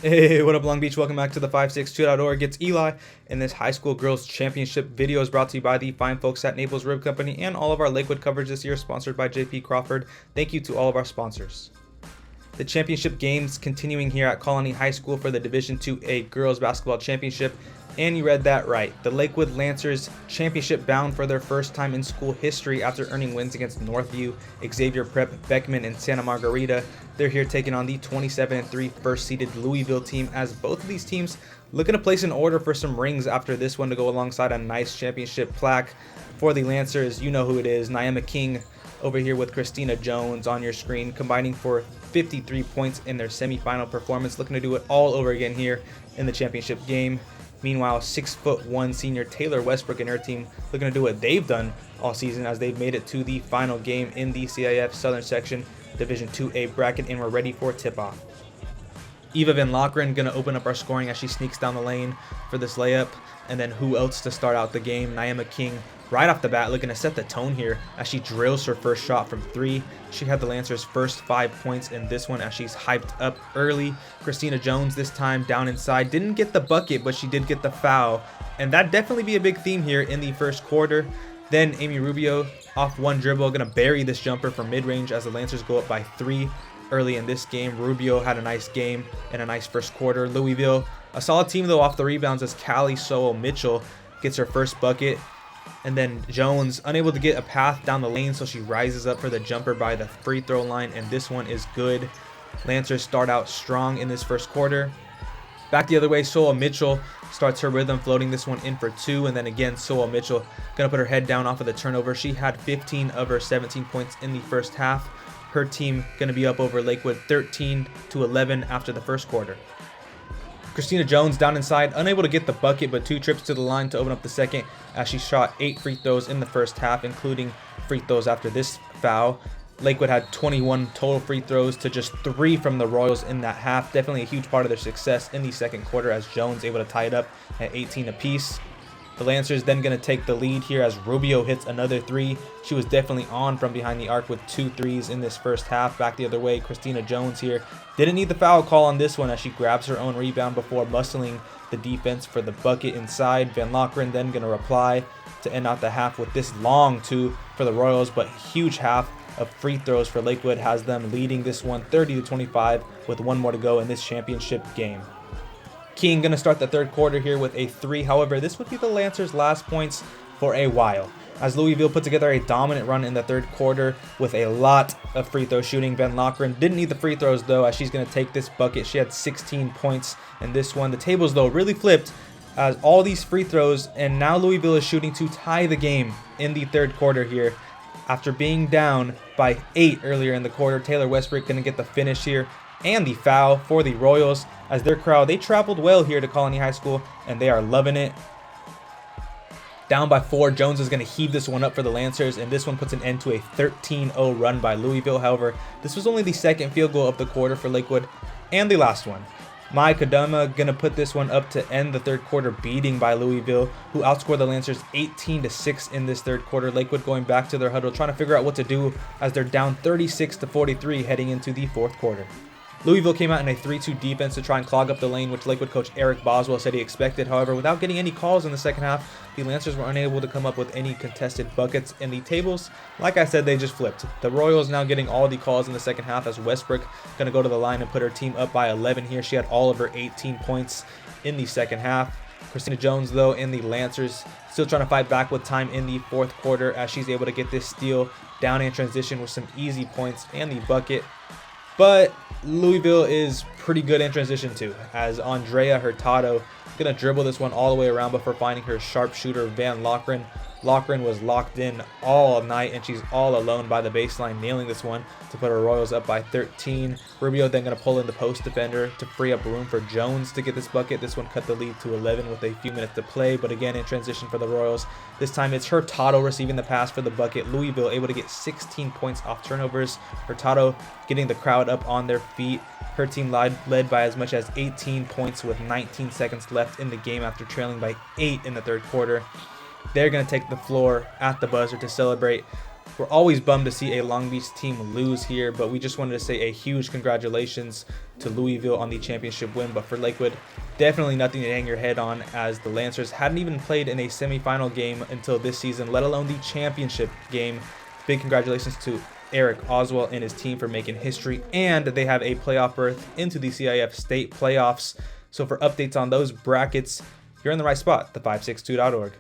Hey, what up, Long Beach? Welcome back to the 562.org. It's Eli, and this high school girls championship video is brought to you by the fine folks at Naples Rib Company, and all of our Lakewood coverage this year is sponsored by JP Crawford. Thank you to all of our sponsors. The championship games continuing here at Colony High School for the Division IIA Girls Basketball Championship. And you read that right. The Lakewood Lancers championship bound for their first time in school history after earning wins against Northview, Xavier Prep, Beckman, and Santa Margarita. They're here taking on the 27-3 first-seeded Louisville team, as both of these teams looking to place an order for some rings after this one to go alongside a nice championship plaque. For the Lancers, you know who it is. Naima King over here with Christina Jones on your screen, combining for 53 points in their semifinal performance, looking to do it all over again here in the championship game. Meanwhile, 6'1" senior Taylor Westbrook and her team looking to do what they've done all season, as they've made it to the final game in the CIF Southern Section Division IIA bracket, and we're ready for tip-off. Eva Van Lokeren going to open up our scoring as she sneaks down the lane for this layup. And then who else to start out the game? Naima King right off the bat looking to set the tone here as she drills her first shot from three. She had the Lancers' first 5 points in this one as she's hyped up early. Christina Jones this time down inside. Didn't get the bucket, but she did get the foul. And that definitely be a big theme here in the first quarter. Then Amy Rubio off one dribble going to bury this jumper from mid-range as the Lancers go up by 3 early in this game. Rubio had a nice game and a nice first quarter. Louisville, a solid team though off the rebounds, as Callie Sowell Mitchell gets her first bucket. And then Jones unable to get a path down the lane, so she rises up for the jumper by the free throw line, and this one is good. Lancers start out strong in this first quarter. Back the other way, Sowell Mitchell starts her rhythm, floating this one in for 2, and then again Sowell Mitchell gonna put her head down off of the turnover. She had 15 of her 17 points in the first half. Her team gonna be up over Lakewood 13-11 after the first quarter. Christina Jones down inside, unable to get the bucket, but 2 trips to the line to open up the second, as she shot 8 free throws in the first half, including free throws after this foul. Lakewood had 21 total free throws to just 3 from the Royals in that half. Definitely a huge part of their success in the second quarter, as Jones able to tie it up at 18 apiece. The Lancers then going to take the lead here as Rubio hits another 3. She was definitely on from behind the arc with 2 threes in this first half. Back the other way, Christina Jones here didn't need the foul call on this one, as she grabs her own rebound before muscling the defense for the bucket inside. Van Lokeren then going to reply to end out the half with this long 2 for the Royals, but huge half of free throws for Lakewood has them leading this one 30-25 with 1 more to go in this championship game. King going to start the third quarter here with a 3. However, this would be the Lancers' last points for a while, as Louisville put together a dominant run in the third quarter with a lot of free throw shooting. Van Lokeren didn't need the free throws though, as she's going to take this bucket. She had 16 points in this one. The tables though really flipped as all these free throws, and now Louisville is shooting to tie the game in the third quarter here. After being down by 8 earlier in the quarter, Taylor Westbrook going to get the finish here and the foul for the Royals, as their crowd, they traveled well here to Colony High School and they are loving it. Down by 4, Jones is going to heave this one up for the Lancers, and this one puts an end to a 13-0 run by Louisville. However, this was only the second field goal of the quarter for Lakewood and the last one. Mai Kadama going to put this one up to end the third quarter beating by Louisville, who outscored the Lancers 18-6 in this third quarter. Lakewood going back to their huddle, trying to figure out what to do as they're down 36-43 heading into the fourth quarter. Louisville came out in a 3-2 defense to try and clog up the lane, which Lakewood coach Eric Boswell said he expected. However, without getting any calls in the second half, the Lancers were unable to come up with any contested buckets in the tables. Like I said, they just flipped. The Royals now getting all the calls in the second half, as Westbrook going to go to the line and put her team up by 11 here. She had all of her 18 points in the second half. Christina Jones, though, in the Lancers still trying to fight back with time in the fourth quarter, as she's able to get this steal down in transition with some easy points and the bucket. But Louisville is pretty good in transition too, as Andrea Hurtado going to dribble this one all the way around before finding her sharpshooter Van Lokeren. Lokeren was locked in all night, and she's all alone by the baseline, nailing this one to put her Royals up by 13. Rubio then going to pull in the post defender to free up room for Jones to get this bucket. This one cut the lead to 11 with a few minutes to play, but again in transition for the Royals. This time it's Hurtado receiving the pass for the bucket. Louisville able to get 16 points off turnovers. Hurtado getting the crowd up on their feet. Her team led by as much as 18 points with 19 seconds left in the game after trailing by 8 in the third quarter. They're going to take the floor at the buzzer to celebrate. We're always bummed to see a Long Beach team lose here, but we just wanted to say a huge congratulations to Louisville on the championship win. But for Lakewood, definitely nothing to hang your head on, as the Lancers hadn't even played in a semifinal game until this season, let alone the championship game. Big congratulations to Eric Oswald and his team for making history, and they have a playoff berth into the CIF state playoffs. So for updates on those brackets, you're in the right spot, the562.org.